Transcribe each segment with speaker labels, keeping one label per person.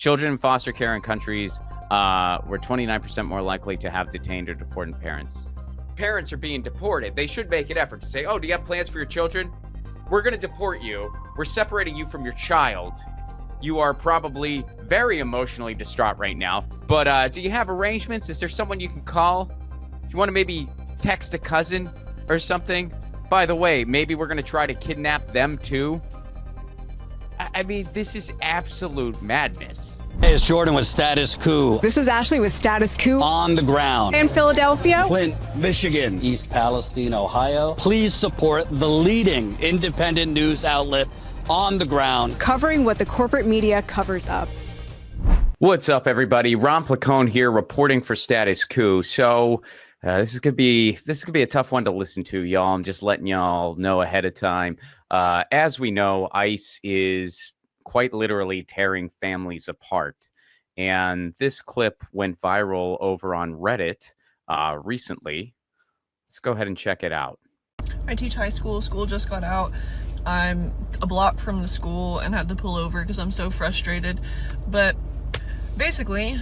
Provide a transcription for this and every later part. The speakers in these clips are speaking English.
Speaker 1: Children in foster care in countries were 29% more likely to have detained or deported parents. Parents are being deported. They should make an effort to say, oh, do you have plans for your children? We're going to deport you. We're separating you from your child. You are probably very emotionally distraught right now. But do you have arrangements? Is there someone you can call? Do you want to maybe text a cousin or something? By the way, maybe we're going to try to kidnap them too. I mean, this is absolute madness.
Speaker 2: Hey, it's Jordan with Status Coup.
Speaker 3: This is Ashley with Status Coup.
Speaker 2: On the ground.
Speaker 3: In Philadelphia.
Speaker 2: Flint, Michigan. East Palestine, Ohio. Please support the leading independent news outlet on the ground.
Speaker 3: Covering what the corporate media covers up.
Speaker 1: What's up, everybody? Ron Placone here, reporting for Status Coup. So this is gonna be a tough one to listen to, y'all. I'm just letting y'all know ahead of time. As we know, ICE is quite literally tearing families apart. And this clip went viral over on Reddit recently. Let's go ahead and check it out.
Speaker 4: I teach high school. School just got out. I'm a block from the school and had to pull over because I'm so frustrated. But basically,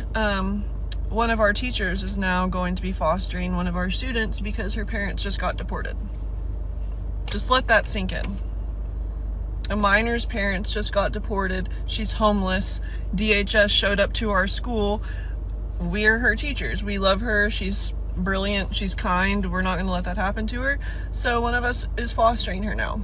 Speaker 4: one of our teachers is now going to be fostering one of our students because her parents just got deported. Just let that sink in. A minor's parents just got deported. She's homeless. DHS showed up to our school. We're her teachers. We love her. She's brilliant. She's kind. We're not going to let that happen to her. So one of us is fostering her now.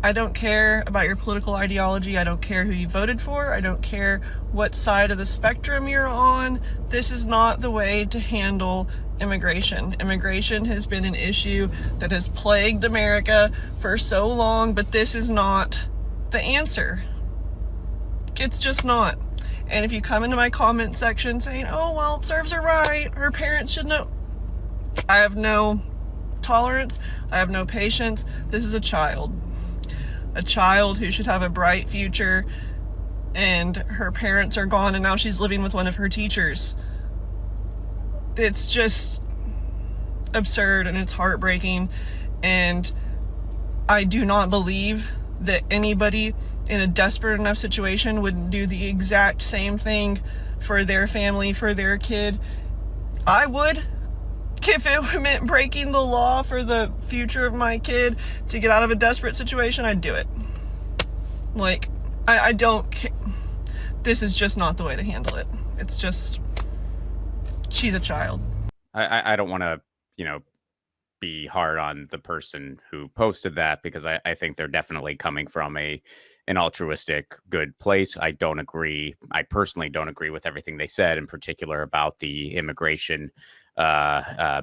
Speaker 4: I don't care about your political ideology. I don't care who you voted for. I don't care what side of the spectrum you're on. This is not the way to handle immigration. Immigration has been an issue that has plagued America for so long, but this is not the answer. It's just not. And if you come into my comment section saying, oh, well, serves her right, her parents should know, I have no tolerance. I have no patience. This is a child who should have a bright future, and her parents are gone and now she's living with one of her teachers. It's just absurd and it's heartbreaking, and I do not believe that anybody in a desperate enough situation would do the exact same thing for their family, for their kid. I would. If it meant breaking the law for the future of my kid to get out of a desperate situation, I'd do it. Like, I don't care. This is just not the way to handle it. It's just, she's a child.
Speaker 1: I don't want to, be hard on the person who posted that, because I think they're definitely coming from an altruistic, good place. I personally don't agree with everything they said, in particular about the immigration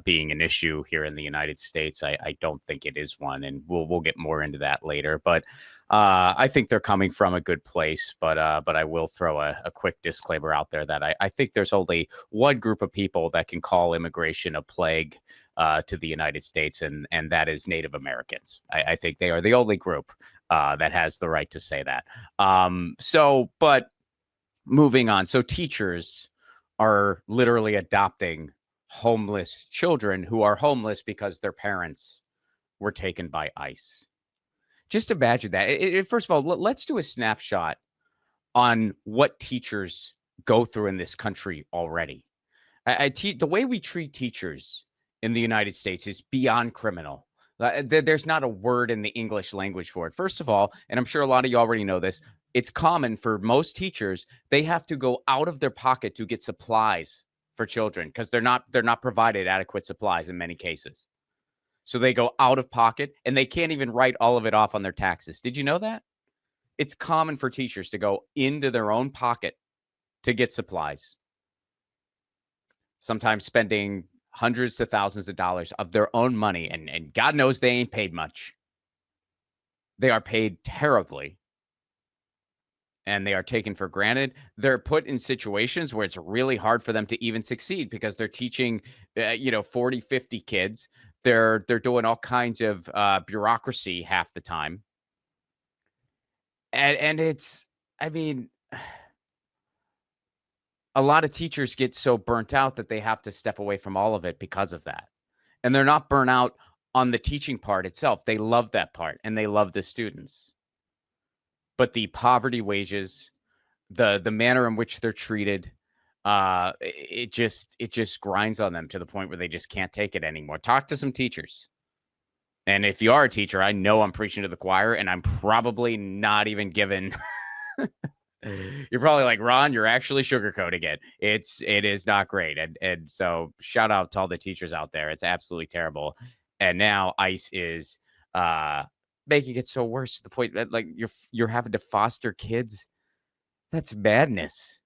Speaker 1: being an issue here in the United States. I don't think it is one, and we'll get more into that later. But I think they're coming from a good place. But I will throw a quick disclaimer out there that I think there's only one group of people that can call immigration a plague to the United States, and that is Native Americans. I think they are the only group that has the right to say that. But moving on. So teachers are literally adopting homeless children who are homeless because their parents were taken by ICE. Just imagine that. First of all, let's do a snapshot on what teachers go through in this country already. The way we treat teachers in the United States is beyond criminal. There's not a word in the English language for it. First of all, and I'm sure a lot of you already know this, it's common for most teachers, they have to go out of their pocket to get supplies for children because they're not provided adequate supplies in many cases. So they go out of pocket and they can't even write all of it off on their taxes. Did you know that? It's common for teachers to go into their own pocket to get supplies, sometimes spending hundreds of thousands of dollars of their own money, and God knows they ain't paid much. They are paid terribly, and they are taken for granted. They're put in situations where it's really hard for them to even succeed because they're teaching, 40, 50 kids. They're doing all kinds of bureaucracy half the time. And it's, a lot of teachers get so burnt out that they have to step away from all of it because of that. And they're not burnt out on the teaching part itself. They love that part and they love the students. But the poverty wages, the manner in which they're treated, it just grinds on them to the point where they just can't take it anymore. Talk to some teachers. And if you are a teacher, I know I'm preaching to the choir, and I'm probably not even given. You're probably like, Ron, you're actually sugarcoating it. It is not great. And so shout out to all the teachers out there. It's absolutely terrible. And now ICE is making it so worse to the point that, like, you're having to foster kids. That's madness.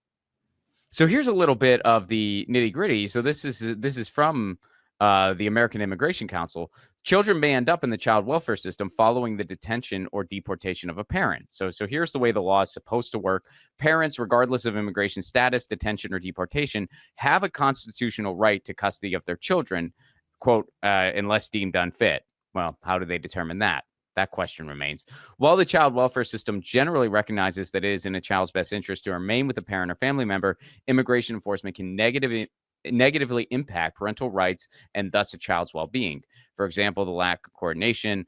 Speaker 1: So here's a little bit of the nitty gritty. So this is from the American Immigration Council. Children may end up in the child welfare system following the detention or deportation of a parent. So here's the way the law is supposed to work. Parents, regardless of immigration status, detention, or deportation, have a constitutional right to custody of their children, quote, unless deemed unfit. Well, how do they determine that? That question remains. While the child welfare system generally recognizes that it is in a child's best interest to remain with a parent or family member, immigration enforcement can negatively impact parental rights and thus a child's well-being. For example, the lack of coordination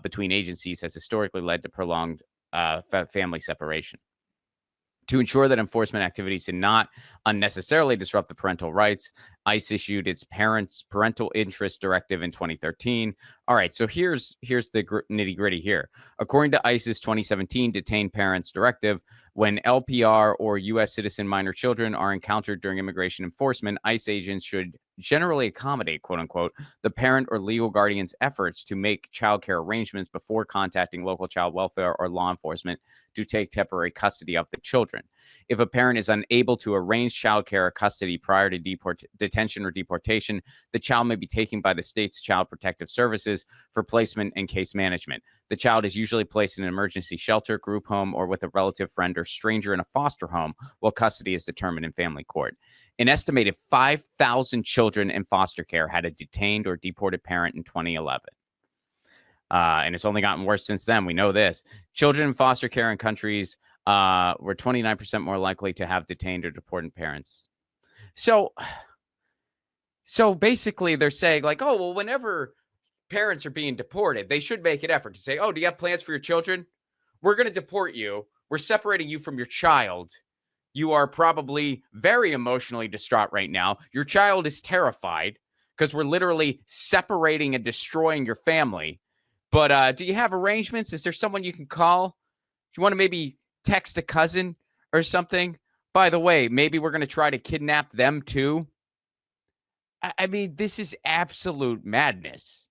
Speaker 1: between agencies has historically led to prolonged family separation. To ensure that enforcement activities did not unnecessarily disrupt the parental rights, ICE issued its parental interest directive in 2013. All right, so here's the nitty gritty here. According to ICE's 2017 Detained Parents Directive, when LPR or U.S. citizen minor children are encountered during immigration enforcement, ICE agents should generally accommodate, quote unquote, the parent or legal guardian's efforts to make childcare arrangements before contacting local child welfare or law enforcement to take temporary custody of the children. If a parent is unable to arrange childcare or custody prior to detention or deportation, the child may be taken by the state's Child Protective Services for placement and case management. The child is usually placed in an emergency shelter, group home, or with a relative, friend, or stranger in a foster home while custody is determined in family court. An estimated 5,000 children in foster care had a detained or deported parent in 2011. And it's only gotten worse since then. We know this. Children in foster care in countries were 29% more likely to have detained or deported parents. So basically they're saying, like, oh, well, whenever parents are being deported, they should make an effort to say, oh, do you have plans for your children? We're going to deport you. We're separating you from your child. You are probably very emotionally distraught right now. Your child is terrified because we're literally separating and destroying your family. But do you have arrangements? Is there someone you can call? Do you want to maybe text a cousin or something? By the way, maybe we're going to try to kidnap them too. I mean, this is absolute madness.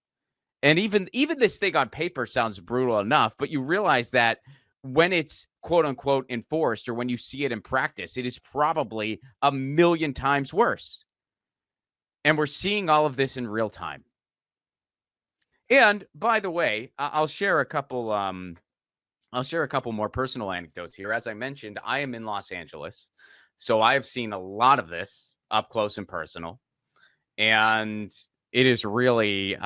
Speaker 1: And even this thing on paper sounds brutal enough, but you realize that when it's quote unquote enforced, or when you see it in practice, it is probably a million times worse. And we're seeing all of this in real time. And by the way, I'll share a couple more personal anecdotes here. As I mentioned, I am in Los Angeles, so I have seen a lot of this up close and personal. And it is really,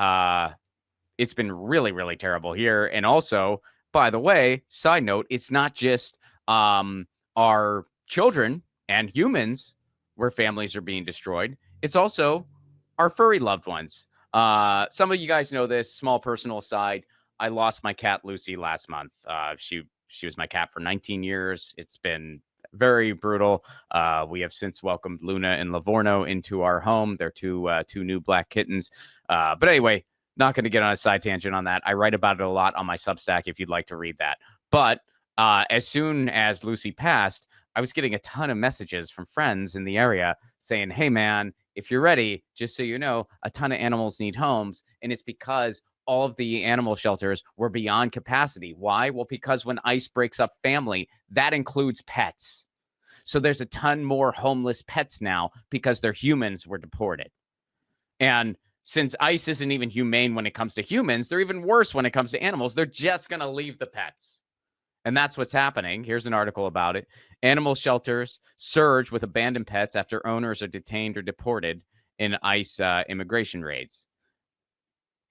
Speaker 1: it's been really, really terrible here. And also, by the way, side note, it's not just our children and humans where families are being destroyed. It's also our furry loved ones. Some of you guys know this. Small personal aside, I lost my cat Lucy last month. She was my cat for 19 years. It's been very brutal. We have since welcomed Luna and Livorno into our home. They're two new black kittens. But anyway, not going to get on a side tangent on that. I write about it a lot on my Substack if you'd like to read that. But as soon as Lucy passed, I was getting a ton of messages from friends in the area saying, hey, man, if you're ready, just so you know, a ton of animals need homes. And it's because all of the animal shelters were beyond capacity. Why? Well, because when ICE breaks up family, that includes pets. So there's a ton more homeless pets now because their humans were deported. And since ICE isn't even humane when it comes to humans, they're even worse when it comes to animals. They're just going to leave the pets. And that's what's happening. Here's an article about it. Animal shelters surge with abandoned pets after owners are detained or deported in ICE immigration raids.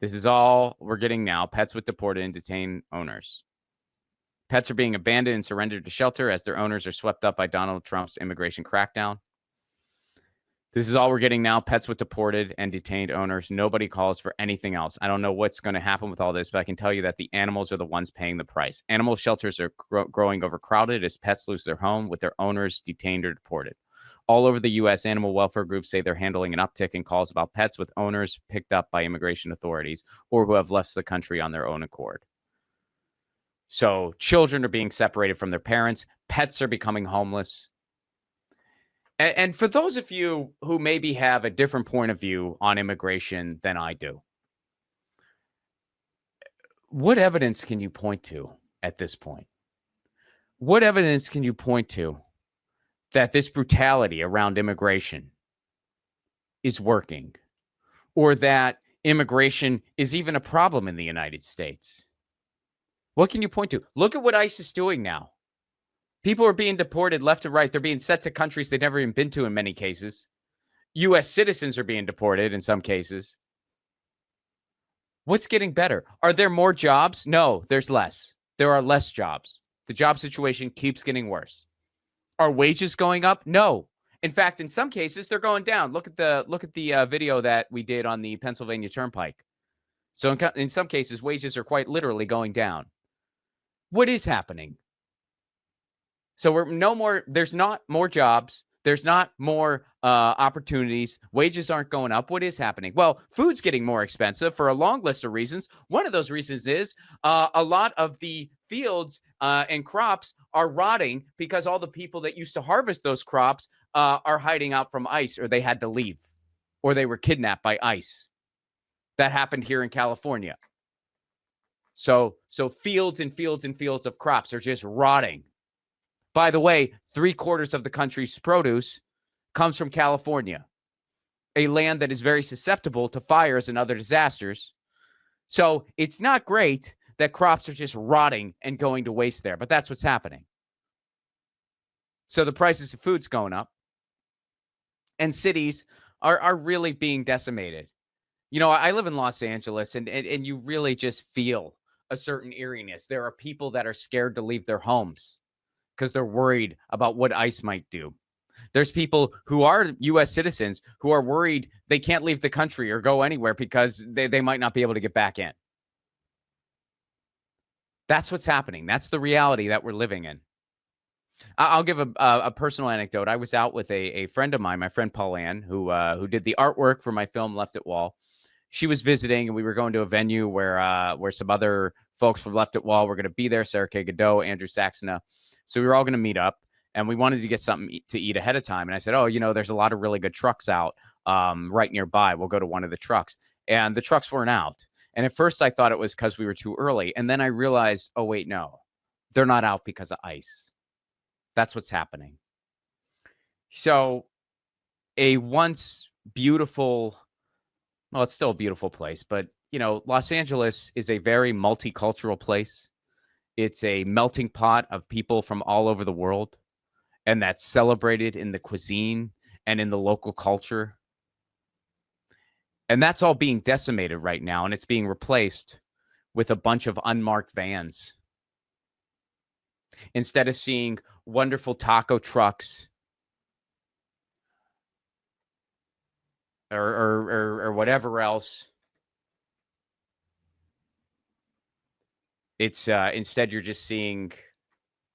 Speaker 1: This is all we're getting now. Pets with deported and detained owners. Pets are being abandoned and surrendered to shelter as their owners are swept up by Donald Trump's immigration crackdown. This is all we're getting now. Pets with deported and detained owners. Nobody calls for anything else. I don't know what's going to happen with all this, but I can tell you that the animals are the ones paying the price. Animal shelters are growing overcrowded as pets lose their home with their owners detained or deported. All over the U.S., animal welfare groups say they're handling an uptick in calls about pets with owners picked up by immigration authorities or who have left the country on their own accord. So children are being separated from their parents. Pets are becoming homeless. And for those of you who maybe have a different point of view on immigration than I do, what evidence can you point to at this point? What evidence can you point to that this brutality around immigration is working, or that immigration is even a problem in the United States? What can you point to? Look at what ICE is doing now. People are being deported left and right. They're being sent to countries they've never even been to in many cases. U.S. citizens are being deported in some cases. What's getting better? Are there more jobs? No, there's less. There are less jobs. The job situation keeps getting worse. Are wages going up? No. In fact, in some cases, they're going down. Look at the video that we did on the Pennsylvania Turnpike. So in some cases, wages are quite literally going down. What is happening? So there's not more jobs. There's not more opportunities. Wages aren't going up. What is happening? Well, food's getting more expensive for a long list of reasons. One of those reasons is a lot of the fields and crops are rotting because all the people that used to harvest those crops are hiding out from ICE, or they had to leave, or they were kidnapped by ICE. That happened here in California. So fields and fields and fields of crops are just rotting. By the way, 3/4 of the country's produce comes from California, a land that is very susceptible to fires and other disasters. So it's not great that crops are just rotting and going to waste there, but that's what's happening. So the prices of food's going up, and cities are really being decimated. You know, I live in Los Angeles, and you really just feel a certain eeriness. There are people that are scared to leave their homes because they're worried about what ICE might do. There's people who are U.S. citizens who are worried they can't leave the country or go anywhere because they might not be able to get back in. That's what's happening. That's the reality that we're living in. I'll give a personal anecdote. I was out with a friend of mine, my friend Pauline, who did the artwork for my film Left at Wall. She was visiting, and we were going to a venue where some other folks from Left at Wall were going to be there, Sarah K. Godot, Andrew Saxena. So we were all going to meet up, and we wanted to get something to eat ahead of time. And I said, oh, there's a lot of really good trucks out right nearby. We'll go to one of the trucks. And the trucks weren't out. And at first I thought it was because we were too early. And then I realized, oh, wait, no, they're not out because of ICE. That's what's happening. So a once beautiful, well, it's still a beautiful place, but, Los Angeles is a very multicultural place. It's a melting pot of people from all over the world, and that's celebrated in the cuisine and in the local culture. And that's all being decimated right now, and it's being replaced with a bunch of unmarked vans. Instead of seeing wonderful taco trucks or whatever else, it's instead you're just seeing,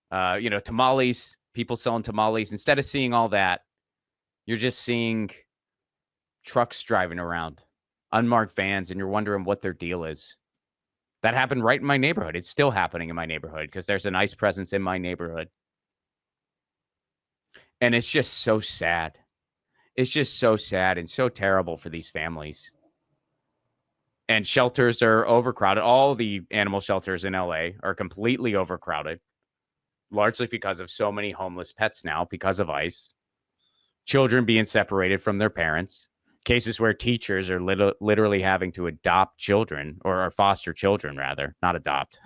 Speaker 1: tamales, people selling tamales. Instead of seeing all that, you're just seeing trucks driving around, unmarked vans, and you're wondering what their deal is. That happened right in my neighborhood. It's still happening in my neighborhood because there's an ICE presence in my neighborhood. And it's just so sad. It's just so sad and so terrible for these families. And shelters are overcrowded. All the animal shelters in LA are completely overcrowded, largely because of so many homeless pets now because of ICE. Children being separated from their parents. Cases where teachers are literally having to adopt children or foster children, rather, not adopt.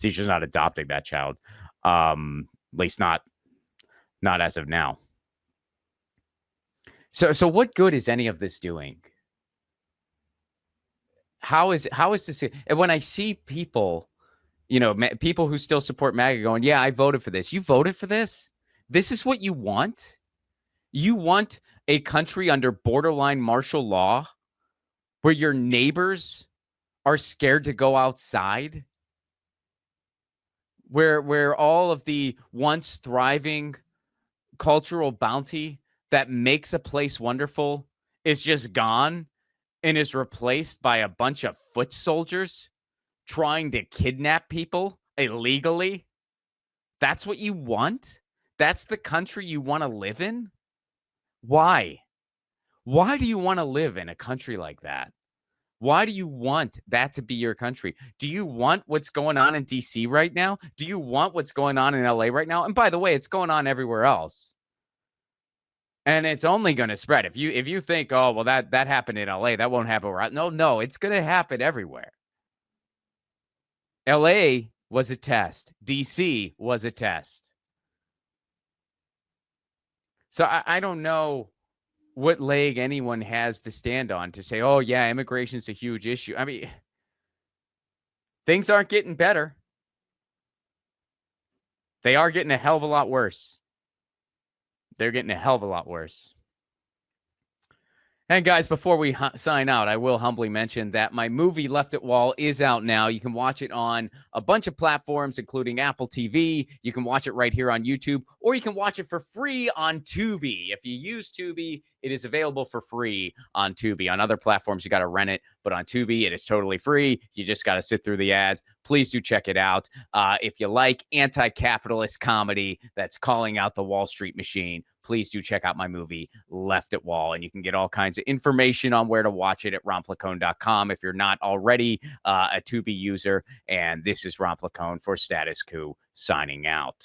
Speaker 1: Teacher's not adopting that child, at least not as of now. So what good is any of this doing? How is this? And when I see people, people who still support MAGA going, yeah, I voted for this. You voted for this? This is what you want? You want a country under borderline martial law where your neighbors are scared to go outside, where all of the once thriving cultural bounty that makes a place wonderful is just gone and is replaced by a bunch of foot soldiers trying to kidnap people illegally? That's what you want? That's the country you want to live in? Why? Why do you want to live in a country like that? Why do you want that to be your country? Do you want what's going on in DC right now? Do you want what's going on in LA right now? And by the way, it's going on everywhere else. And it's only going to spread. If you think, oh, well, that happened in LA, that won't happen where no, it's going to happen everywhere. LA was a test. DC was a test. So I don't know what leg anyone has to stand on to say, oh, yeah, immigration's a huge issue. I mean, things aren't getting better. They are getting a hell of a lot worse. They're getting a hell of a lot worse. And guys, before we sign out, I will humbly mention that my movie Left It Wall is out now. You can watch it on a bunch of platforms, including Apple TV. You can watch it right here on YouTube, or you can watch it for free on Tubi. If you use Tubi, it is available for free on Tubi. On other platforms, you got to rent it, but on Tubi, it is totally free. You just got to sit through the ads. Please do check it out. If you like anti-capitalist comedy that's calling out the Wall Street machine, please do check out my movie, Left It Wall. And you can get all kinds of information on where to watch it at ronplacone.com if you're not already a Tubi user. And this is Ron Placone for Status Coup, signing out.